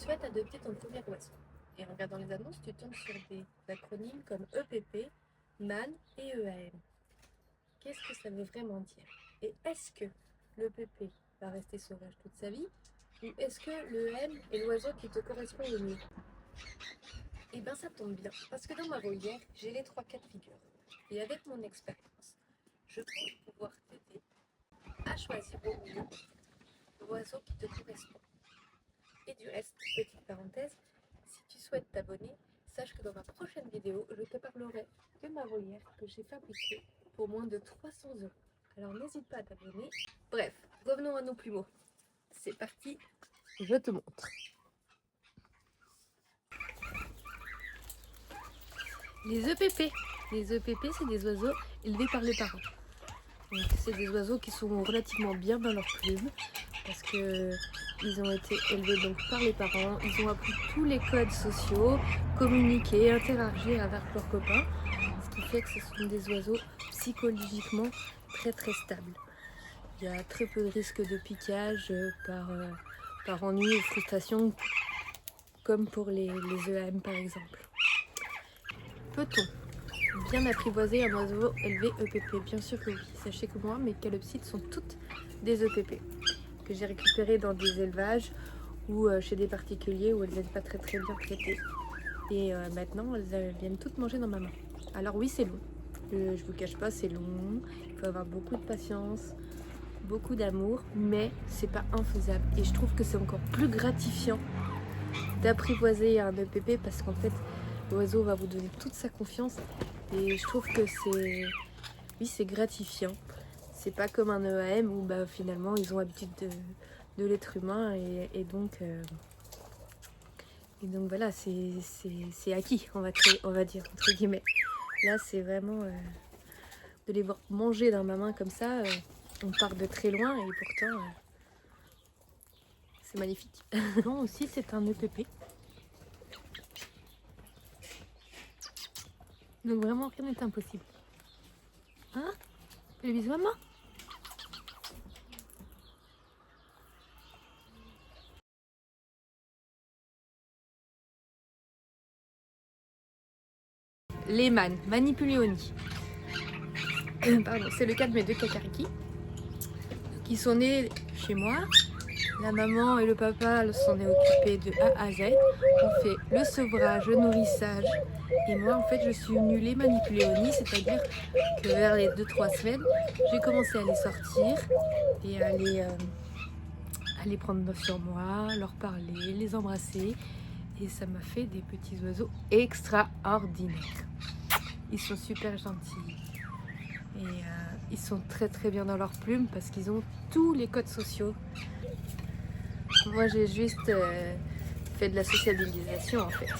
souhaites adopter ton premier oiseau. Et en regardant les annonces, tu tombes sur des acronymes comme EPP, MAN et EAM. Qu'est-ce que ça veut vraiment dire? Et est-ce que l'EPP va rester sauvage toute sa vie? Ou est-ce que l'EAM est l'oiseau qui te correspond le mieux? Eh bien ça tombe bien, parce que dans ma volière, j'ai les trois cas de figure. Et avec mon expérience, je pense pouvoir t'aider à choisir au mieux l'oiseau qui te correspond. Et du reste, petite parenthèse, si tu souhaites t'abonner, sache que dans ma prochaine vidéo, je te parlerai de ma volière que j'ai fabriquée pour moins de 300 €. Alors n'hésite pas à t'abonner. Bref, revenons à nos plumeaux. C'est parti, je te montre. Les EPP. Les EPP, c'est des oiseaux élevés par les parents. Donc c'est des oiseaux qui sont relativement bien dans leur plume parce que ils ont été élevés donc par les parents, ils ont appris tous les codes sociaux, communiquer, interagir avec leurs copains, ce qui fait que ce sont des oiseaux psychologiquement très très stables. Il y a très peu de risques de piquage par ennui ou frustration, comme pour les EAM par exemple. Peut-on bien apprivoiser un oiseau élevé EPP? Bien sûr que oui. Sachez que moi, mes calopsites sont toutes des EPP que j'ai récupérées dans des élevages ou chez des particuliers où elles n'étaient pas très bien traitées. Et maintenant, elles viennent toutes manger dans ma main. Alors oui, c'est long. Je vous cache pas, c'est long. Il faut avoir beaucoup de patience, beaucoup d'amour, mais c'est pas infaisable. Et je trouve que c'est encore plus gratifiant d'apprivoiser un EPP parce qu'en fait, l'oiseau va vous donner toute sa confiance. Et je trouve que c'est gratifiant. C'est pas comme un EAM où finalement ils ont l'habitude de l'être humain et donc voilà, c'est acquis, on va dire, entre guillemets. Là, c'est vraiment de les voir manger dans ma main comme ça. On part de très loin et pourtant, c'est magnifique. Non, aussi, c'est un EPP. Donc vraiment, rien n'est impossible. Hein? Fais le bisou, maman? Les mânes, Manipulioni. Pardon, c'est le cas de mes deux kakariki qui sont nés chez moi. La maman et le papa s'en est occupés de A à Z. On fait le sevrage, le nourrissage. Et moi, en fait, je suis venue les manipuler au nid, c'est-à-dire que vers les 2-3 semaines, j'ai commencé à les sortir et à les prendre sur moi, leur parler, les embrasser. Et ça m'a fait des petits oiseaux extraordinaires. Ils sont super gentils. Et ils sont très bien dans leur plume parce qu'ils ont tous les codes sociaux. Moi, j'ai juste fait de la sociabilisation en fait.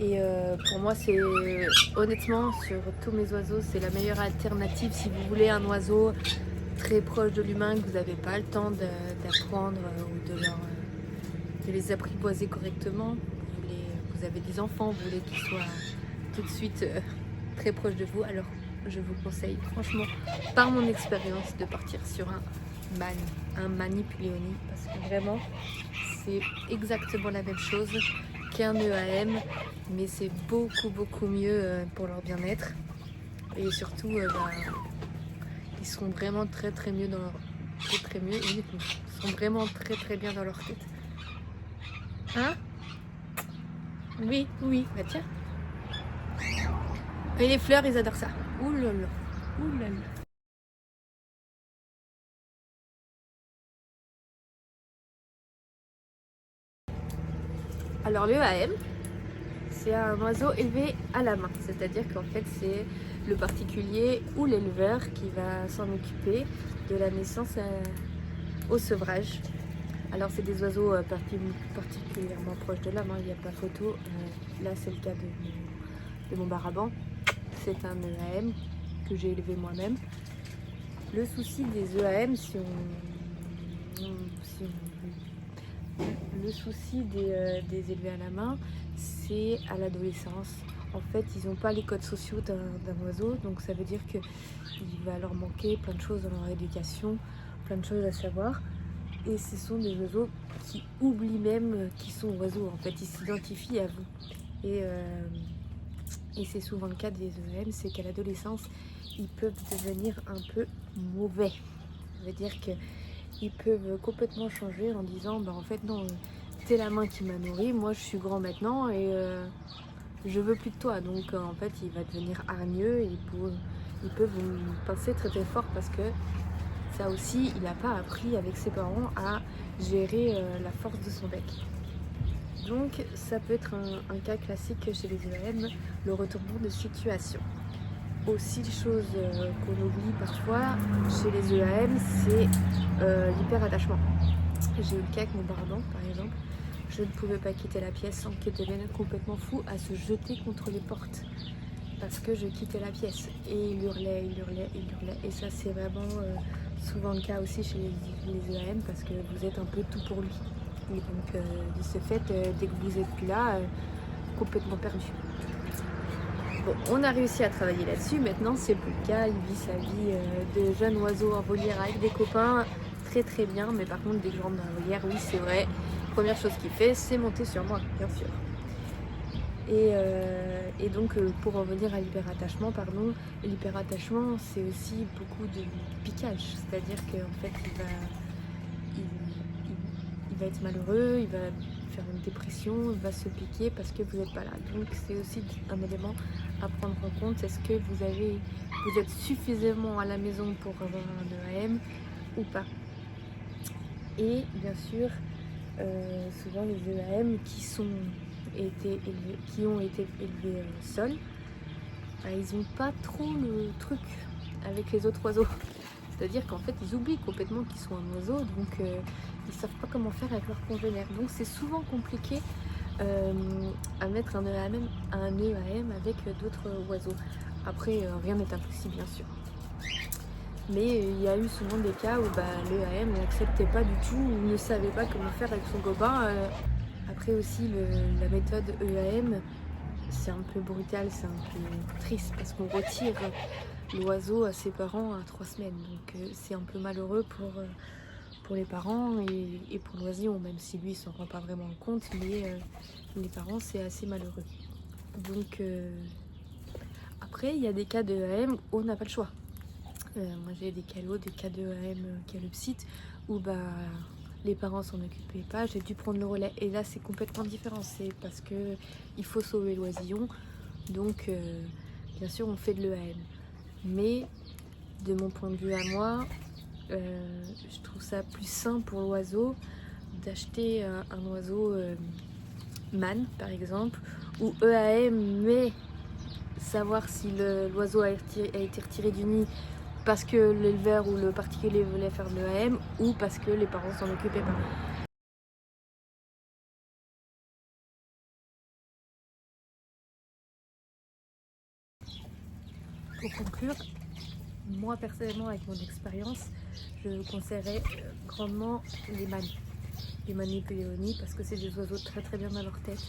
Et pour moi, c'est honnêtement, sur tous mes oiseaux, c'est la meilleure alternative si vous voulez un oiseau très proche de l'humain, que vous n'avez pas le temps d'apprendre ou de les apprivoiser correctement. Vous avez des enfants, vous voulez qu'ils soient tout de suite très proches de vous. Alors, je vous conseille franchement, par mon expérience, de partir sur un Manipulioni parce que vraiment, c'est exactement la même chose qu'un EAM, mais c'est beaucoup mieux pour leur bien-être et surtout ils sont vraiment très mieux dans leur ils sont vraiment très bien dans leur tête. Hein? Oui, bah tiens. Et les fleurs, ils adorent ça. Ouh là là. Alors le EAM, c'est un oiseau élevé à la main, c'est-à-dire qu'en fait c'est le particulier ou l'éleveur qui va s'en occuper de la naissance au sevrage. Alors c'est des oiseaux particulièrement proches de l'homme, il n'y a pas photo. Là c'est le cas de mon baraban, c'est un EAM que j'ai élevé moi-même. Le souci des EAM, le souci des élevés à la main, c'est à l'adolescence. En fait, ils n'ont pas les codes sociaux d'un oiseau, donc ça veut dire qu'il va leur manquer plein de choses dans leur éducation, plein de choses à savoir. Et ce sont des oiseaux qui oublient même qu'ils sont oiseaux. En fait, ils s'identifient à vous. Et c'est souvent le cas des EM, c'est qu'à l'adolescence, ils peuvent devenir un peu mauvais. Ça veut dire qu'ils peuvent complètement changer en disant en fait non, t'es la main qui m'a nourri, moi je suis grand maintenant et je veux plus de toi. Donc en fait il va devenir hargneux et il peut vous pincer très très fort parce que ça aussi il n'a pas appris avec ses parents à gérer la force de son bec. Donc ça peut être un cas classique chez les EM, le retournement de situation. Aussi, chose qu'on oublie parfois chez les EAM, c'est l'hyperattachement. J'ai eu le cas avec mon baradon par exemple. Je ne pouvais pas quitter la pièce sans qu'il devienne complètement fou à se jeter contre les portes. Parce que je quittais la pièce. Et il hurlait, il hurlait, il hurlait. Et ça c'est vraiment souvent le cas aussi chez les EAM parce que vous êtes un peu tout pour lui. Et donc de ce fait, dès que vous n'êtes plus là, complètement perdu. Bon, on a réussi à travailler là-dessus, maintenant c'est plus le cas, il vit sa vie de jeune oiseau en volière avec des copains, très très bien, mais par contre dès que je rentre dans la volière, oui c'est vrai, première chose qu'il fait c'est monter sur moi, bien sûr. Et donc pour revenir à l'hyperattachement, l'hyperattachement c'est aussi beaucoup de piquage, c'est-à-dire qu'en fait il va être malheureux, il va faire une dépression, il va se piquer parce que vous n'êtes pas là. Donc c'est aussi un élément à prendre en compte. Est-ce que vous êtes suffisamment à la maison pour avoir un EAM ou pas? Et bien sûr, souvent les EAM qui ont été élevés seuls, ils n'ont pas trop le truc avec les autres oiseaux. C'est-à-dire qu'en fait, ils oublient complètement qu'ils sont un oiseau, donc ils ne savent pas comment faire avec leurs congénères. Donc c'est souvent compliqué à mettre un EAM avec d'autres oiseaux. Après, rien n'est impossible, bien sûr. Mais il y a eu souvent des cas où l'EAM n'acceptait pas du tout ou ne savait pas comment faire avec son copain. Après aussi, la méthode EAM, c'est un peu brutal, c'est un peu triste parce qu'on retire l'oiseau à ses parents à 3 semaines. Donc c'est un peu malheureux pour les parents et pour l'oisillon, même si lui il s'en rend pas vraiment compte, mais les parents c'est assez malheureux. Donc après il y a des cas de EAM où on n'a pas le choix. Moi j'ai des cas de EAM calopsite où les parents s'en occupaient pas, j'ai dû prendre le relais. Et là c'est complètement différent, c'est parce que il faut sauver l'oisillon, donc bien sûr on fait de l'EAM. Mais de mon point de vue à moi, je trouve ça plus sain pour l'oiseau d'acheter un oiseau mâne par exemple, ou EAM, mais savoir si l'oiseau a été retiré du nid parce que l'éleveur ou le particulier voulait faire de l'EAM ou parce que les parents s'en occupaient pas. Pour conclure, moi personnellement avec mon expérience, je conseillerais grandement les mânes. Les Manipuléonies parce que c'est des oiseaux très très bien dans leur tête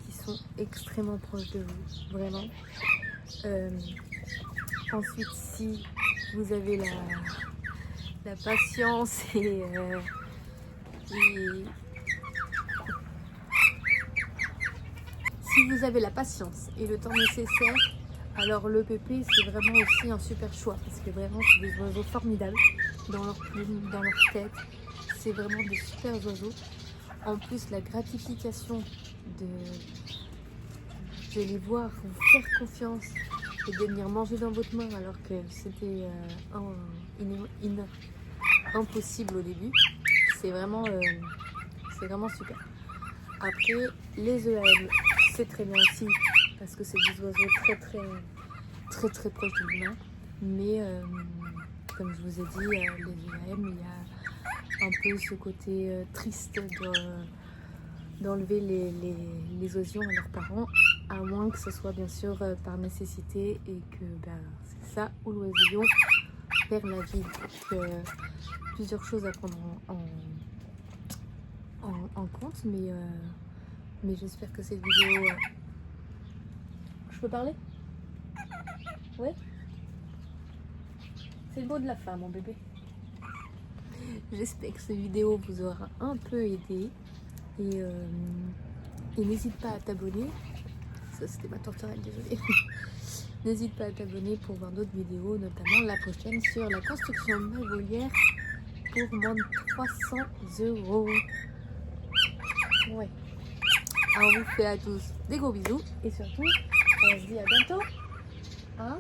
qui sont extrêmement proches de vous, vraiment. Ensuite, si vous avez la patience et si vous avez la patience et le temps nécessaire, alors le pépé c'est vraiment aussi un super choix parce que vraiment c'est des oiseaux formidables dans leur plume, dans leur tête. C'est vraiment des super oiseaux. En plus, la gratification de les voir, vous faire confiance et de venir manger dans votre main alors que c'était impossible au début, c'est vraiment super. Après, les EAM, c'est très bien aussi parce que c'est des oiseaux très proches de l'humain. Mais comme je vous ai dit, les EAM, il y a un peu ce côté triste d'enlever les oisillons à leurs parents, à moins que ce soit bien sûr par nécessité et que c'est ça où l'oisillon perd la vie. Donc plusieurs choses à prendre en compte, mais j'espère que cette vidéo... Je peux parler? Ouais. C'est le mot de la fin, mon bébé. J'espère que cette vidéo vous aura un peu aidé. Et n'hésite pas à t'abonner. Ça c'était ma tourterelle, désolée. N'hésite pas à t'abonner pour voir d'autres vidéos, notamment la prochaine sur la construction de ma volière pour moins de 300 €. Ouais. Alors on vous fait à tous des gros bisous et surtout on se dit à bientôt. Hein